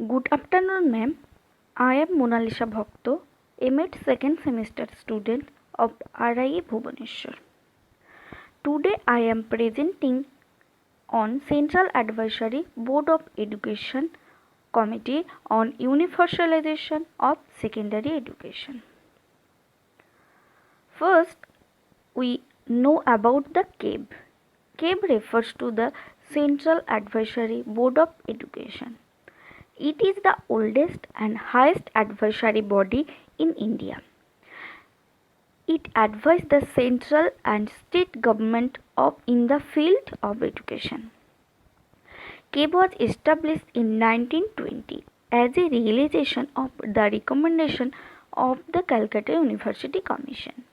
Good afternoon, ma'am. I am Monalisa Bhakta, M.Ed second semester student of RIE Bhubaneswar. Today I am presenting on Central Adversary Board of Education Committee on Universalization of Secondary Education. First, we know about the CABE. CABE refers to the Central Adversary Board of Education. It is the oldest and highest advisory body in India. It advises the central and state government in the field of education. CABE was established in 1920 as a realization of the recommendation of the Calcutta University Commission,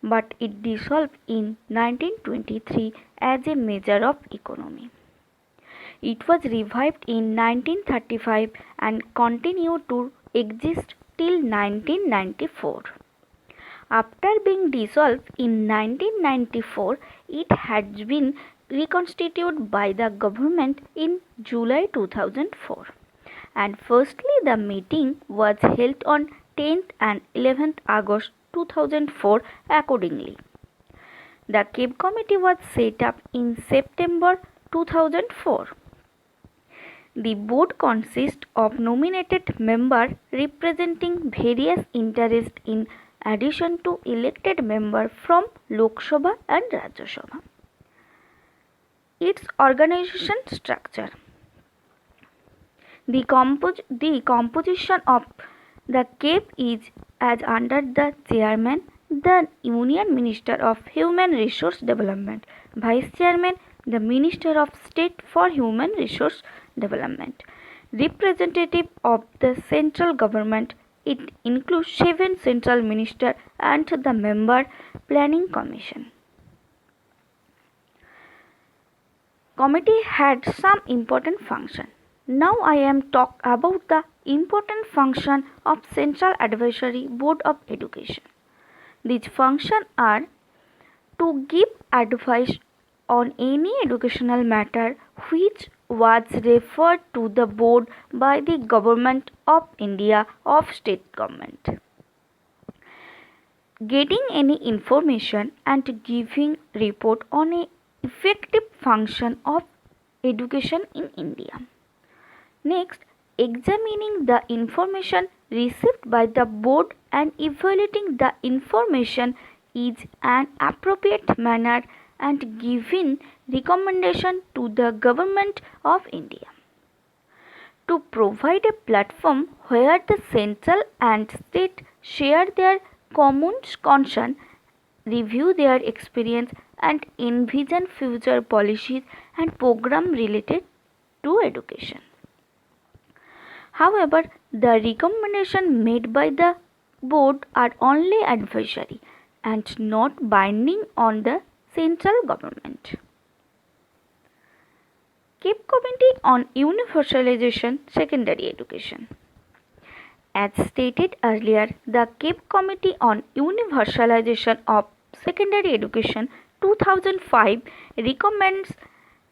but it dissolved in 1923 as a measure of economy. It was revived in 1935 and continued to exist till 1994. After being dissolved in 1994, it has been reconstituted by the government in July 2004. And firstly, the meeting was held on 10th and 11th August 2004 accordingly. The CABE committee was set up in September 2004. The board consists of nominated members representing various interests in addition to elected members from Lok Sabha and Rajya Sabha. Its organization structure. The composition of the CABE is as under the chairman, the Union Minister of Human Resource Development, Vice Chairman, the Minister of State for Human Resource Development, representative of the central government. It includes 7 central ministers and the member planning commission. Committee had some important function. Now I am talk about the important function of Central Advisory Board of Education. These functions are to give advice on any educational matter which was referred to the board by the Government of India of state government. Getting any information and giving report on an effective function of education in India. Next, examining the information received by the board and evaluating the information in an appropriate manner and giving recommendation to the Government of India. To provide a platform where the central and state share their common concern, review their experience and envision future policies and programs related to education. However, the recommendations made by the board are only advisory and not binding on the central government. CABE Committee on Universalization Secondary Education. As stated earlier, the CABE Committee on Universalization of Secondary Education 2005 recommends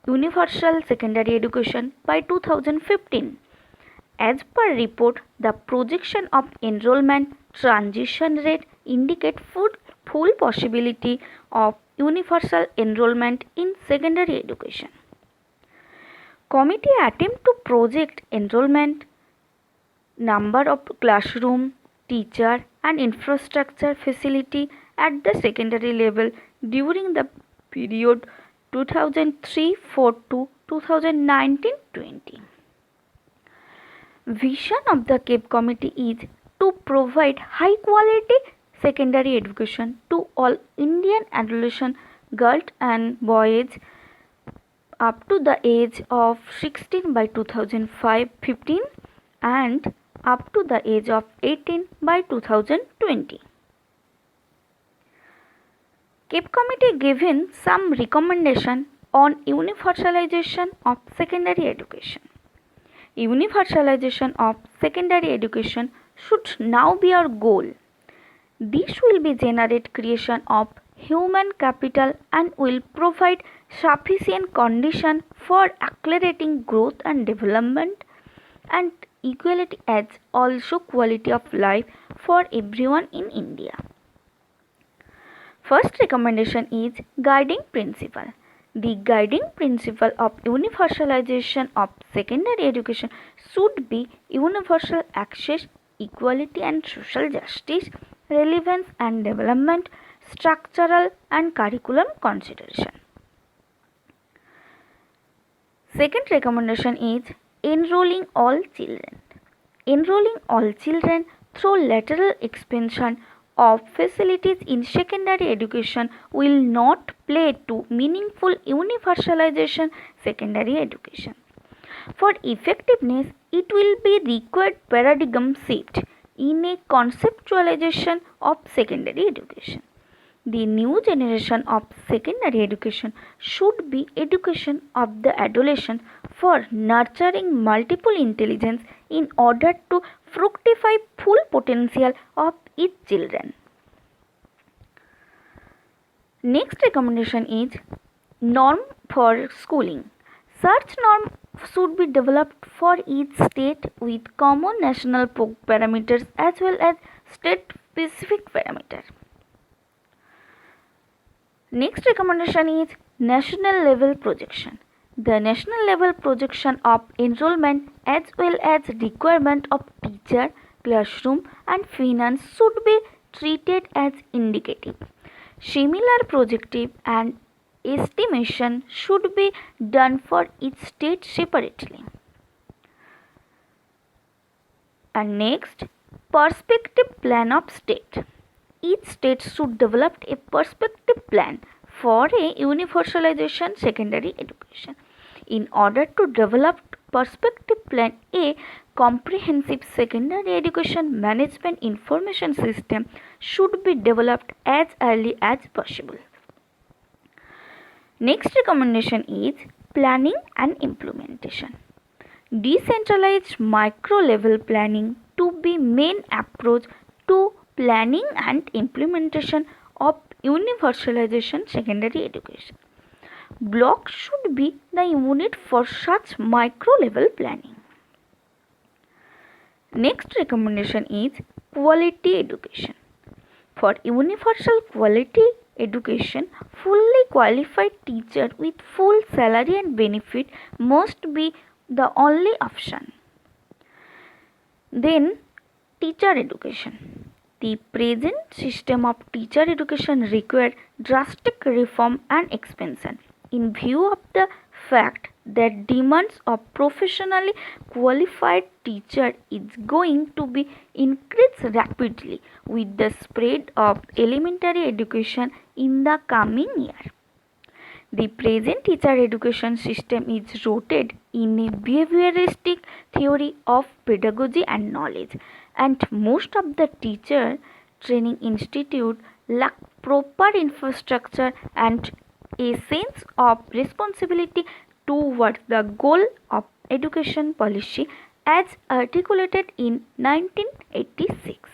universal secondary education by 2015. As per report, the projection of enrollment transition rate indicate full possibility of universal enrollment in secondary education. Committee attempt to project enrollment, number of classroom, teacher and infrastructure facility at the secondary level during the period 2003-4 to 2019-20. Vision of the CABE committee is to provide high quality secondary education to all Indian adolescent girls and boys up to the age of 16 by 2015 and up to the age of 18 by 2020. CABE committee given some recommendation on universalization of secondary education. Universalization of secondary education should now be our goal. This will be generate creation of human capital and will provide sufficient condition for accelerating growth and development and equality as also quality of life for everyone in India. First recommendation is guiding principle. The guiding principle of universalization of secondary education should be universal access, equality and social justice, relevance and development, structural and curriculum consideration. Second recommendation is enrolling all children. Enrolling all children through lateral expansion of facilities in secondary education will not play to meaningful universalization secondary education. For effectiveness, it will be required paradigm shift in a conceptualization of secondary education. The new generation of secondary education should be education of the adolescent for nurturing multiple intelligence in order to fructify full potential of its children. Next recommendation is norm for schooling. Such norm should be developed for each state with common national parameters as well as state specific parameters. Next recommendation is national level projection. The national level projection of enrollment as well as requirement of teacher, classroom and finance should be treated as indicative. Similar projective and estimation should be done for each state separately. And next, perspective plan of state. Each state should develop a perspective plan for a universalization secondary education. In order to develop perspective plan, a comprehensive secondary education management information system should be developed as early as possible. Next recommendation is planning and implementation. Decentralized micro level planning to be main approach to planning and implementation of universalization secondary education. Blocks should be the unit for such micro level planning. Next recommendation is quality education. For universal quality education, fully qualified teacher with full salary and benefit must be the only option. Then teacher education. The present system of teacher education requires drastic reform and expansion in view of the fact that demands of professionally qualified teacher is going to be increased rapidly with the spread of elementary education in the coming year. The present teacher education system is rooted in a behavioristic theory of pedagogy and knowledge, and most of the teacher training institutes lack proper infrastructure and a sense of responsibility towards the goal of education policy as articulated in 1986.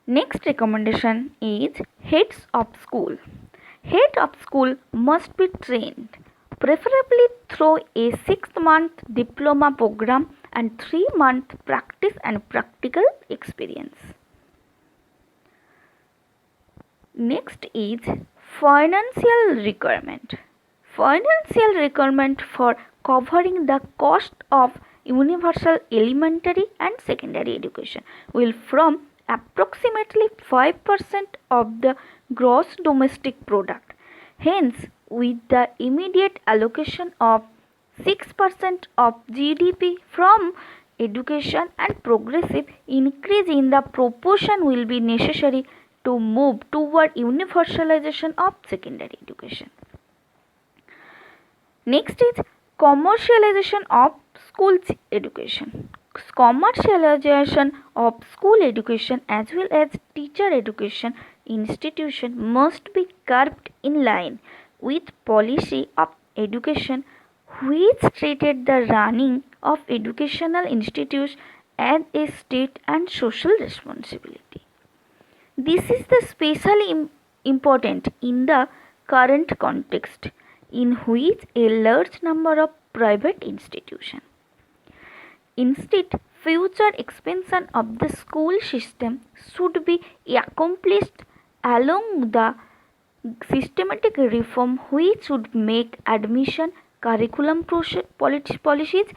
Next recommendation is heads of school. Head of school must be trained, preferably through a 6-month diploma program and 3-month practice and practical experience. Next is financial requirement. Financial requirement for covering the cost of universal elementary and secondary education will from approximately 5% of the gross domestic product. Hence, with the immediate allocation of 6% of GDP from education and progressive increase in the proportion will be necessary to move toward universalization of secondary education. Next is commercialization of school education. Commercialization of school education as well as teacher education institution must be curbed in line with policy of education which treated the running of educational institutes as a state and social responsibility. This is especially important in the current context in which a large number of private institutions Instead, future expansion of the school system should be accomplished along the systematic reform which would make admission curriculum policies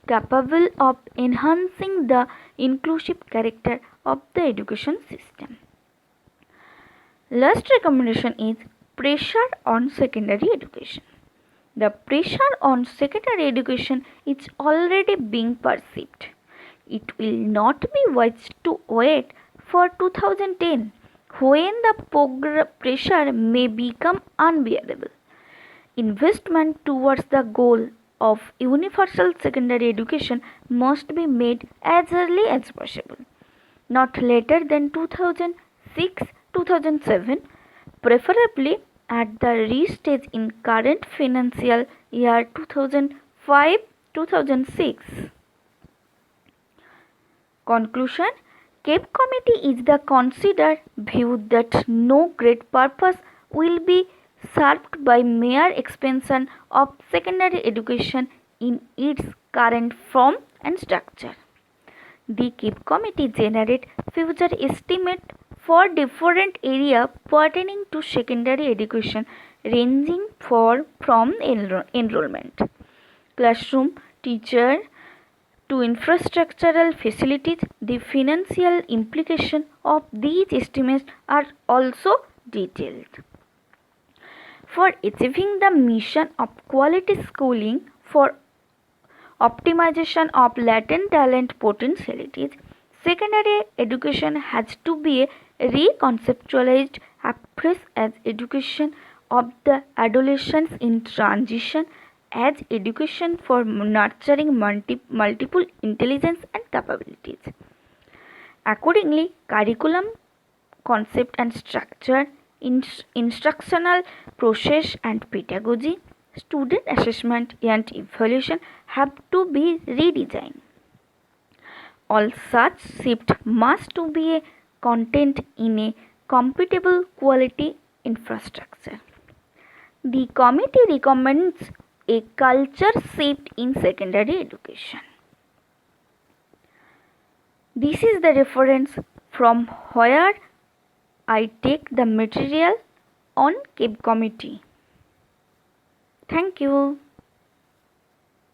capable of enhancing the inclusive character of the education system. Last recommendation is pressure on secondary education. The pressure on secondary education is already being perceived. It will not be wise to wait for 2010 when the pressure may become unbearable. Investment towards the goal of universal secondary education must be made as early as possible, not later than 2006-2007, preferably at the restage in current financial year 2005-2006. Conclusion: CABE committee is the considered view that no great purpose will be served by mere expansion of secondary education in its current form and structure. The CABE committee generates future estimates for different areas pertaining to secondary education ranging from enrollment, classroom, teacher, to infrastructural facilities. The financial implications of these estimates are also detailed. For achieving the mission of quality schooling, for optimization of latent talent potentialities, secondary education has to be reconceptualized afresh as education of the adolescents in transition, as education for nurturing multiple intelligence and capabilities. Accordingly, curriculum, concept and structure, instructional process and pedagogy, student assessment and evaluation have to be redesigned. All such shift must be contained in a compatible quality infrastructure. The committee recommends a culture shift in secondary education. This is the reference from where I take the material on CABE committee. Thank you.